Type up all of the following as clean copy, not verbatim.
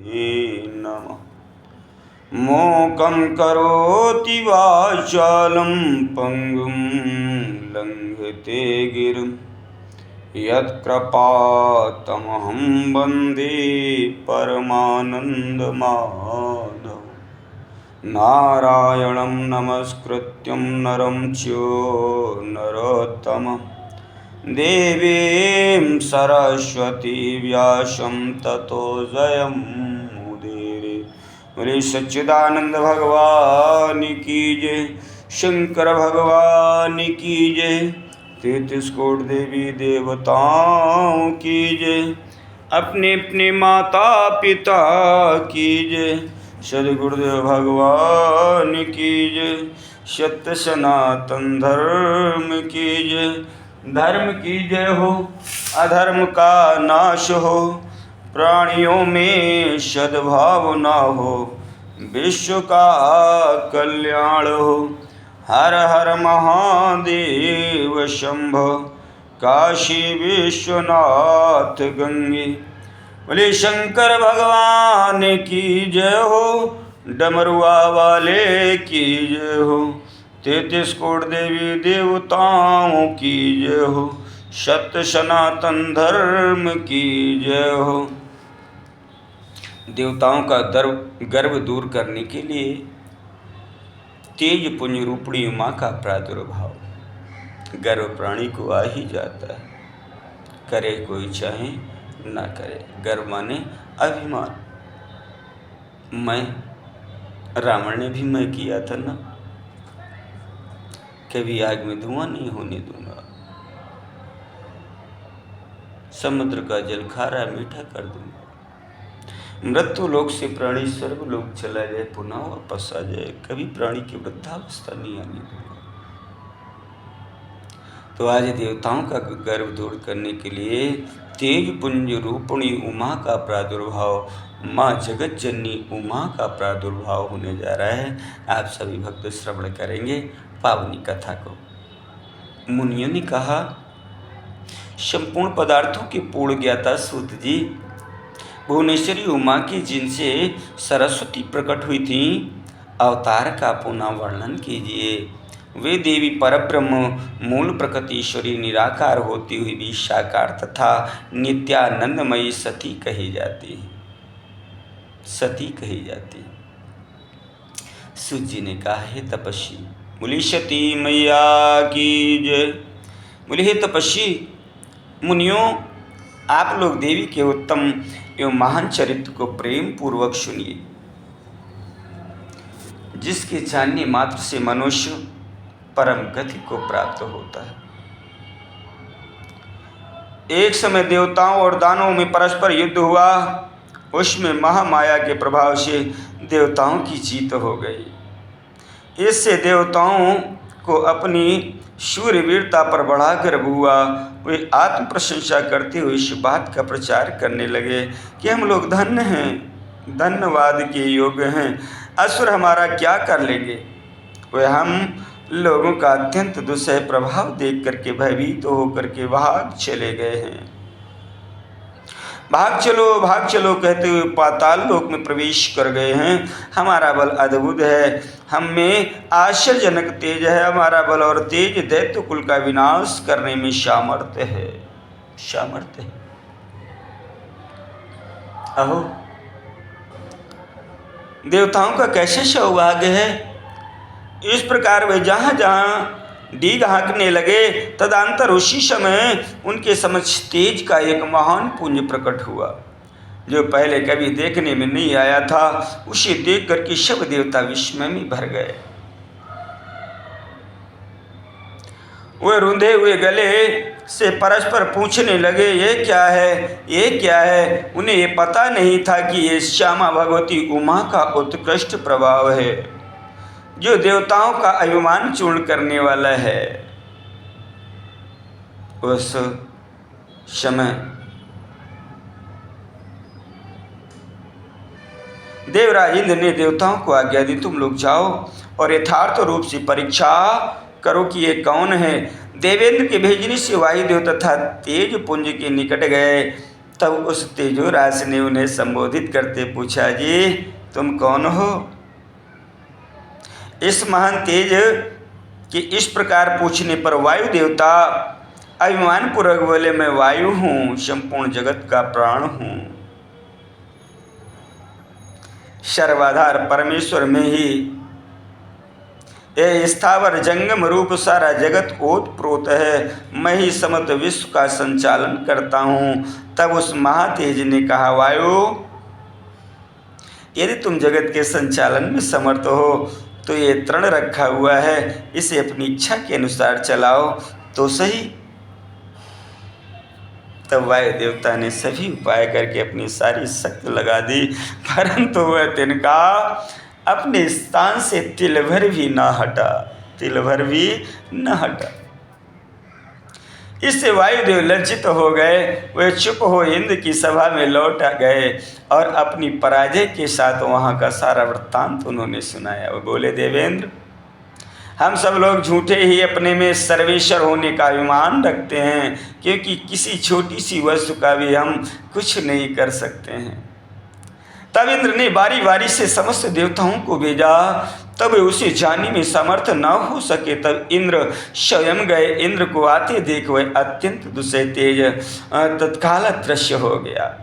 नमः। मूकं करोति वाचालं पंगुं लंघते गिरिं यत्कृपातमहं वन्दे परमानन्दमाधवं। नारायणं नमस्कृत्यं नरं चैव नरोत्तमं देवीं सरस्वती व्यासं ततो जयमुदीरये। बोले सच्चिदानंद भगवान की जय, शंकर भगवान की जय, 33 कोटि देवी देवताओं की जय, अपने अपने माता पिता की जय, सद्गुरुदेव भगवान की जय, सत्य सनातन धर्म की जय। धर्म की जय हो, अधर्म का नाश हो, प्राणियों में सद्भाव ना हो, विश्व का कल्याण हो। हर हर महादेव शंभो, काशी विश्वनाथ गंगे। बोले शंकर भगवान की जय हो, डमरुआ वाले की जय हो, 33 कोटि देवी देवताओं की जय हो, सत्य सनातन धर्म की जय हो। देवताओं का गर्व दूर करने के लिए तेज पुंज रूपणी उमा का प्रादुर्भाव गर्व प्राणी को आ ही जाता है, करे कोई चाहे ना करे। गर्व माने अभिमान। मैं, रावण ने भी मैं किया था ना, कभी आग में धुआं नहीं होने दूंगा, समुद्र का जल खारा मीठा कर दूंगा, मृत्यु लोक से प्राणी स्वर्ग लोक चला जाए, पुनः वापस आ जाए, कभी प्राणी की वृद्धावस्था नहीं आने दूंगा। तो आज देवताओं का गर्व दूर करने के लिए तेज पुंज रूपणी उमा का प्रादुर्भाव, माँ जगत जननी उमा का प्रादुर्भाव होने जा रहा है। आप सभी भक्त श्रवण करेंगे पावनी कथा को। मुनियों ने कहा, संपूर्ण पदार्थों की पूर्ण ज्ञाता सूत जी, भुवनेश्वरी उमा की जिनसे सरस्वती प्रकट हुई थी, अवतार का पुनः वर्णन कीजिए। वे देवी परब्रह्म मूल प्रकृतिश्वरी निराकार होती हुई भी साकार तथा नित्यानंदमयी सती कही जाती है। सती कही जाती है। सूत जी ने कहा, हे तपस्वी, बोली सती मैया की जय। बोले हे तपस्वी मुनियों, आप लोग देवी के उत्तम एवं महान चरित्र को प्रेम पूर्वक सुनिए, जिसके जानने मात्र से मनुष्य परम गति को प्राप्त होता है। एक समय देवताओं और दानवों में परस्पर युद्ध हुआ। उसमें महामाया के प्रभाव से देवताओं की जीत हो गई। इससे देवताओं को अपनी शूरवीरता पर बढ़ाकर हुआ। वे आत्म प्रशंसा करते हुए इस बात का प्रचार करने लगे कि हम लोग धन्य हैं, धन्यवाद के योग्य हैं, असुर हमारा क्या कर लेंगे। वे हम लोगों का अत्यंत दुस्सह प्रभाव देख करके भयभीत होकर के भाग चले गए हैं। भाग चलो कहते हुए पाताल लोक में प्रवेश कर गए हैं। हमारा बल अद्भुत है, हम में आश्चर्यजनक तेज है। हमारा बल और तेज दैत्य कुल का विनाश करने में सामर्थ्य है। अहो, देवताओं का कैसे सौभाग्य है। इस प्रकार वे जहाँ जहाँ डीग हाँकने लगे, तदंतर उसी समय उनके समक्ष तेज का एक महान पुंज प्रकट हुआ, जो पहले कभी देखने में नहीं आया था। उसे देख करके सब देवता विस्मय में भर गए। वे रुंधे हुए गले से परस्पर पूछने लगे, ये क्या है, ये क्या है। उन्हें ये पता नहीं था कि ये श्यामा भगवती उमा का उत्कृष्ट प्रभाव है, जो देवताओं का अभिमान चूर्ण करने वाला है। उस समय देवराज इंद्र ने देवताओं को आज्ञा दी, तुम लोग जाओ और यथार्थ रूप से परीक्षा करो कि ये कौन है। देवेंद्र के भेजने से वायुदेव तथा तेज पुंज के निकट गए। तब उस तेजोराज ने उन्हें संबोधित करते पूछा, जी तुम कौन हो? इस महान तेज के इस प्रकार पूछने पर वायु देवता अभिमान पूर्वक बोले, मैं वायु हूँ, संपूर्ण जगत का प्राण हूँ, सर्वाधार परमेश्वर में ही ये स्थावर जंगम रूप सारा जगत ओतप्रोत है, मैं ही समस्त विश्व का संचालन करता हूँ। तब उस महातेज ने कहा, वायु यदि तुम जगत के संचालन में समर्थ हो तो ये तृण रखा हुआ है, इसे अपनी इच्छा के अनुसार चलाओ तो सही। तब वायु देवता ने सभी उपाय करके अपनी सारी शक्ति लगा दी, परंतु वह तिनका अपने स्थान से तिल भर भी न हटा, तिल भर भी न हटा। इससे वायुदेव लज्जित हो गए। वे चुप हो इंद्र की सभा में लौट गए और अपनी पराजय के साथ वहाँ का सारा वृत्तांत उन्होंने सुनाया। वो बोले, देवेंद्र, हम सब लोग झूठे ही अपने में सर्वेश्वर होने का अभिमान रखते हैं, क्योंकि किसी छोटी सी वस्तु का भी हम कुछ नहीं कर सकते हैं। तब इंद्र ने बारी बारी से समस्त देवताओं को भेजा, तब उसे जाने में समर्थ न हो सके। तब इंद्र स्वयं गए। इंद्र को आते देख वह अत्यंत दुसह तेज तत्काल दृश्य हो गया।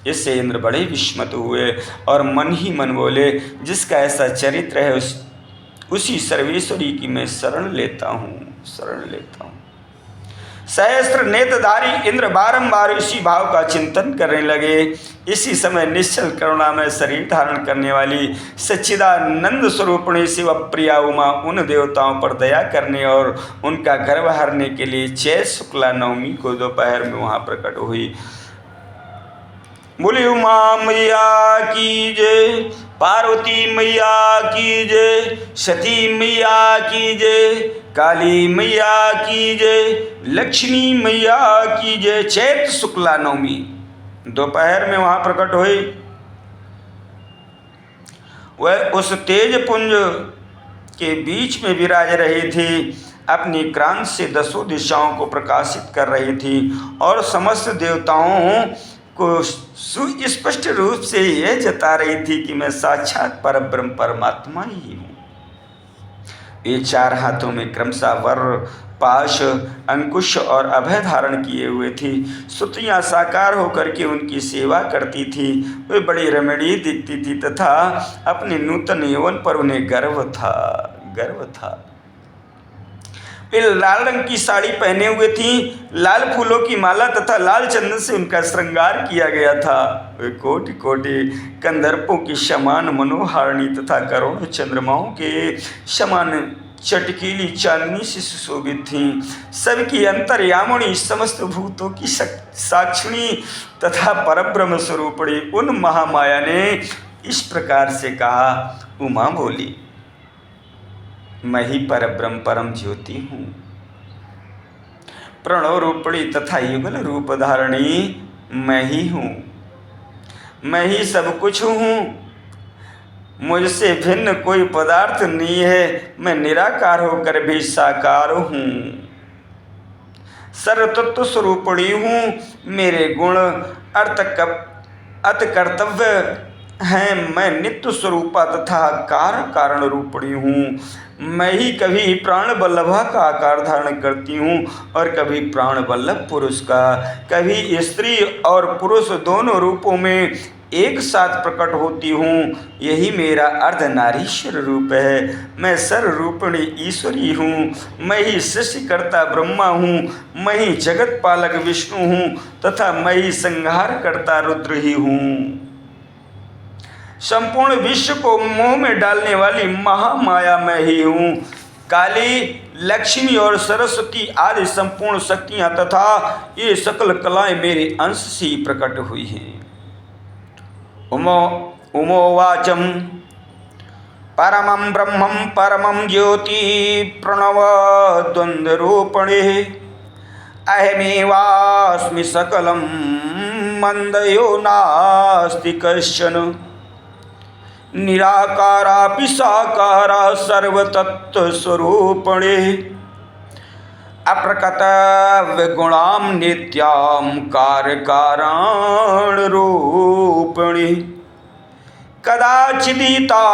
इससे इंद्र बड़े विस्मित हुए और मन ही मन बोले, जिसका ऐसा चरित्र है उसी सर्वेश्वरी की मैं शरण लेता हूँ, शरण लेता हूँ। सहस्त्र नेत्रधारी इंद्र बारंबार इसी भाव का चिंतन करने लगे। इसी समय निश्चल करुणामय शरीर धारण करने वाली सच्चिदानंद स्वरूपिणी शिव प्रिया उमा उन देवताओं पर दया करने और उनका गर्व हरने के लिए चैत शुक्ला नवमी को दोपहर में वहाँ प्रकट हुई। बोली उमा मैया की जय, पार्वती मैया की जय, सती मैया की जय, काली मैया की जय, लक्ष्मी मैया की जय। चैत शुक्ला नवमी दोपहर में वहाँ प्रकट हुई। वह उस तेज पुंज के बीच में विराज रही थी, अपनी क्रांति से दसों दिशाओं को प्रकाशित कर रही थी और समस्त देवताओं को सुस्पष्ट रूप से यह जता रही थी कि मैं साक्षात परब्रह्म परमात्मा ही हूँ। ये चार हाथों में क्रमशः वर, पाश, अंकुश और अभय धारण किए हुए थी। सुतियाँ साकार होकर के उनकी सेवा करती थी। वे बड़ी रमणीय दिखती थी तथा अपने नूतन यौवन पर उन्हें गर्व था, गर्व था। वे लाल रंग की साड़ी पहने हुए थी, लाल फूलों की माला तथा लाल चंदन से उनका श्रृंगार किया गया था। वे कोटि कोटि कंदर्पों की समान मनोहारिणी तथा करोड़ों चंद्रमाओं के समान चटकीली चांदनी से सुशोभित थीं। सबकी अंतर्यामिनी, समस्त भूतों की साक्षिणी तथा परब्रह्म स्वरूपिणी उन महामाया ने इस प्रकार से कहा। उमा बोली, मैं ही परब्रह्म परम ज्योति हूँ, प्रणव रूपिणी तथा युगल रूप धारणी मैं ही हूँ, मैं ही सब कुछ हूँ। मुझसे भिन्न कोई पदार्थ नहीं है, मैं निराकार होकर भी साकार हूँ, सर्वतत्व स्वरूपिणी हूँ। मेरे गुण अर्थ कर्तव्य हैं। मैं नित्य स्वरूपा तथा कारण रूपिणी हूँ। मैं ही कभी प्राण वल्लभा का आकार धारण करती हूँ और कभी प्राण वल्लभ पुरुष का, कभी स्त्री और पुरुष दोनों रूपों में एक साथ प्रकट होती हूँ। यही मेरा अर्धनारीश्वर रूप है। मैं सर्वरूपिणी ईश्वरी हूँ। मैं ही सृष्टिकर्ता ब्रह्मा हूँ। मैं ही जगत पालक विष्णु हूँ तथा मैं ही संहार करता रुद्र ही हूँ। संपूर्ण विश्व को मोह में डालने वाली महामाया मैं ही हूँ। काली, लक्ष्मी और सरस्वती आदि संपूर्ण शक्तियाँ तथा ये सकल कलाएं मेरे अंश से ही प्रकट हुई हैं। उमोवाचम परमं ब्रह्मं परमं ज्योति प्रणव द्वंद्व रूपणे अहमेवास्मि सकलं मंदयो नास्ति कश्चन निराकारापि साकारा सर्वतत्व स्वरूपणे अप्रकट विगुणाम नित्याम कार्यकारण रूपिणी कदाचिदिता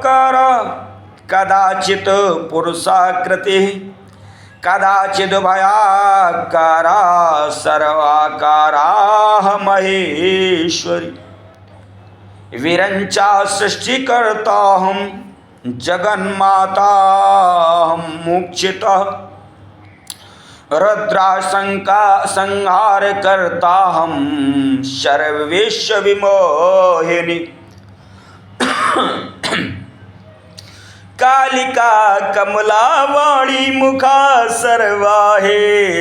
कर कदाचित पुरुषाकृति कदाचिदुभयाकारा सर्वाकारा महेश्वरी विरंचा सृष्टिकर्ता हम जगन्माता हम मोक्षिता रुद्रा संहार करता हम सर्वविश्व विमोहिनी कालिका कमला वाणी मुखा सर्वाहे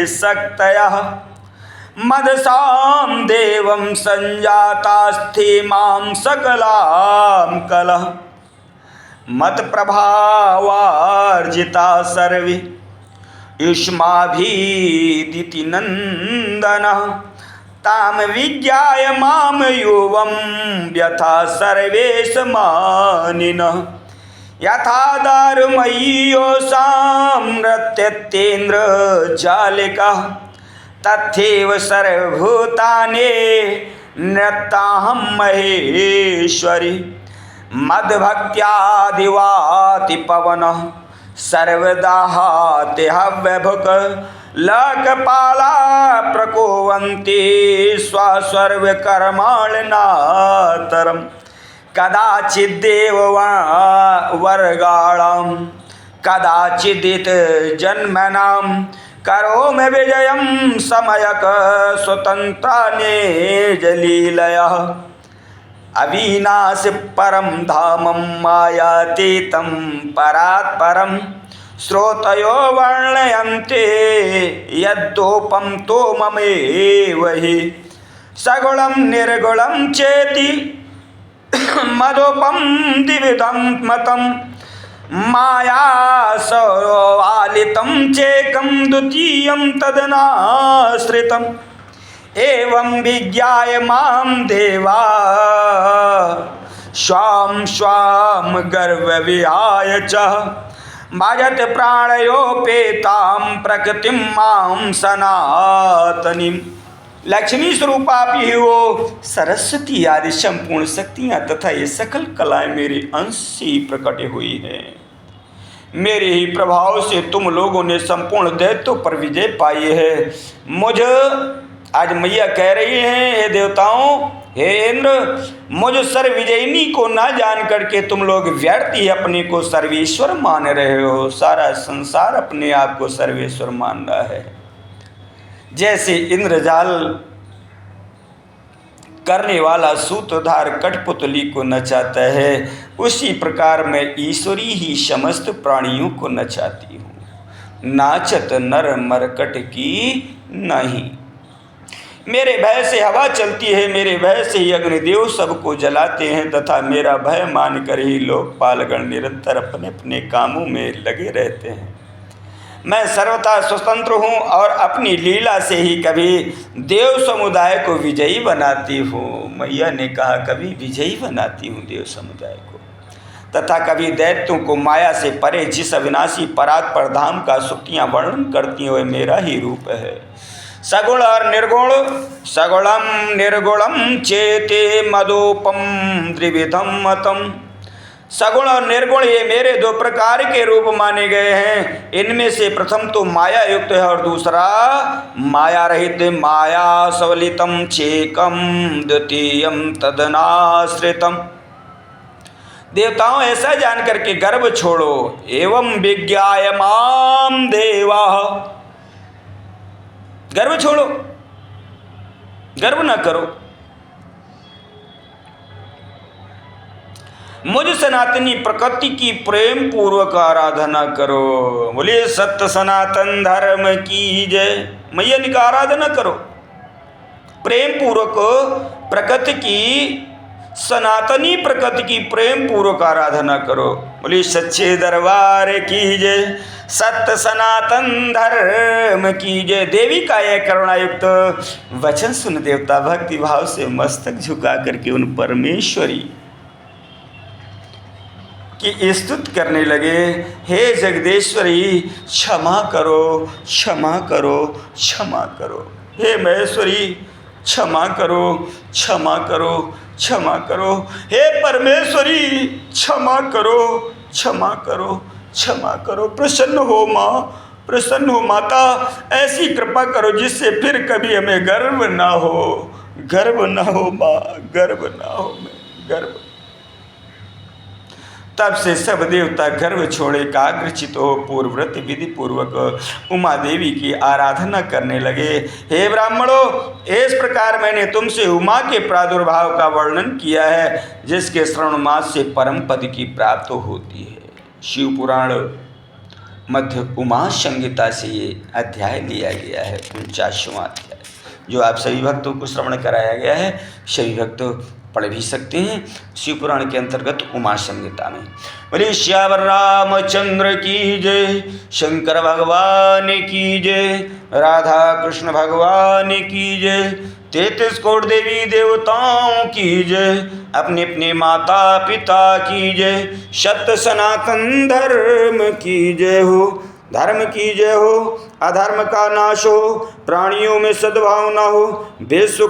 शक्तया मदसाम देवं संजातास्थे मां सकलां कलः मत प्रभावार्जिता सर्वे युष्माभिदिति नंदनः ताम विज्ञाय माम युवं व्यथा सर्वे समानिनः यथा दारुमय्योऽसां नृत्यतेन्द्र जालिका तथैव सर्वभूतानि नृत्ताहं महेश्वरी मद्भक्त्यादिवाति पवनः सर्वदाहाति हव्यभुक् लोकपाला प्रकुर्वन्ति स्वसर्वकर्माणिनातरम् कदाचिद्देववर्गाणां कदाचिदित जन्मनां करोमि विजयं समयक स्वतन्त्राणे जलीलयः अविनाशि परं धामं मायातीतं परात्परं श्रोतयो वर्णयन्ते यद्दोपं तो ममेव हि सगुणं निर्गुणं चेति मदोपम द्विविधं मतं माया सौवालितं चेकं द्वितीयं तदनाश्रितम् एवं विज्ञाय मां देवा स्वां स्वां गर्वविहाय च भजत प्राणयोपेतां प्रकृतिं मां सनातनीम्। लक्ष्मी स्वरूपापी हो सरस्वती आदि संपूर्ण शक्तियाँ तथा ये सकल कलाएं मेरे अंश से ही प्रकट हुई हैं। मेरे ही प्रभाव से तुम लोगों ने संपूर्ण दैत्यों पर विजय पाई है। मुझे आज मैया कह रही हैं, हे देवताओं, हे इंद्र, मुझ सर्वविजयिनी को ना जान करके तुम लोग व्यर्थ ही अपने को सर्वेश्वर मान रहे हो। सारा संसार अपने आप को सर्वेश्वर मान रहा है। जैसे इंद्रजाल करने वाला सूत्रधार कठपुतली को नचाता है, उसी प्रकार मैं ईश्वरी ही समस्त प्राणियों को नचाती हूँ। नाचत नर मरकट की नहीं। मेरे भय से हवा चलती है, मेरे भय से ही अग्निदेव सबको जलाते हैं तथा मेरा भय मानकर ही लोकपालगण निरंतर अपने अपने कामों में लगे रहते हैं। मैं सर्वथा स्वतंत्र हूँ और अपनी लीला से ही कभी देव समुदाय को विजयी बनाती हूँ। मैया ने कहा, कभी विजयी बनाती हूँ देव समुदाय को, तथा कभी दैत्यों को माया से परे जिस अविनाशी परात्पर धाम का सुक्तियाँ वर्णन करती हुए मेरा ही रूप है। सगुण और निर्गुण, सगुणम निर्गुणम चेते मदोपम द्विविधम मतम। सगुण और निर्गुण ये मेरे दो प्रकार के रूप माने गए हैं। इनमें से प्रथम तो माया युक्त है और दूसरा माया रहित। माया सवलितम चेकम द्वितीयम तदनाश्रितम। देवताओं, ऐसा जान करके गर्व छोड़ो। एवं विज्ञाय माम देवा, गर्व छोड़ो, गर्व न करो। मुझ सनातनी प्रकृति की प्रेम पूर्वक आराधना करो। बोलिए सत्य सनातन धर्म की जय। मैया ने कहा आराधना करो, प्रेम पूर्वक प्रकृति की, सनातनी प्रकृति की प्रेम पूर्वक आराधना करो। बोलिए सच्चे दरबार की जय, सत्य सनातन धर्म की जय। देवी का यह करुणायुक्त वचन सुन देवता भक्ति भाव से मस्तक झुका करके उन परमेश्वरी कि स्तुत करने लगे, हे जगदेश्वरी क्षमा करो, क्षमा करो, क्षमा करो। हे महेश्वरी क्षमा करो, क्षमा करो, क्षमा करो। हे परमेश्वरी क्षमा करो, क्षमा करो, क्षमा करो। प्रसन्न हो माँ, प्रसन्न हो माता, ऐसी कृपा करो जिससे फिर कभी हमें गर्व ना हो, गर्व ना हो माँ, गर्व ना हो, मैं गर्व। तब से सब देवता गर्व छोड़े एकाग्रचित हो पूर्वव्रत विधि पूर्वक उमा देवी की आराधना करने लगे। हे ब्राह्मणों, इस प्रकार मैंने तुमसे उमा के प्रादुर्भाव का वर्णन किया है, जिसके श्रवण मास से परम पद की प्राप्ति होती है। शिव पुराण मध्य उमा संहिता से ये अध्याय लिया गया है, 49वां अध्याय, जो आप सभी भक्तों को श्रवण कराया गया है। सभी भक्त पढ़ भी सकते हैं शिव पुराण के अंतर्गत उमा संहिता में। बोले श्यावर रामचंद्र की जय, शंकर भगवान की जय, राधा कृष्ण भगवान की जय, 33 करोड़ देवी देवताओं की जय, अपने अपने माता पिता की जय, सत्य सनातन धर्म की जय हो, धर्म की जय हो, अधर्म का नाश हो, प्राणियों में सद्भावना हो, विश्व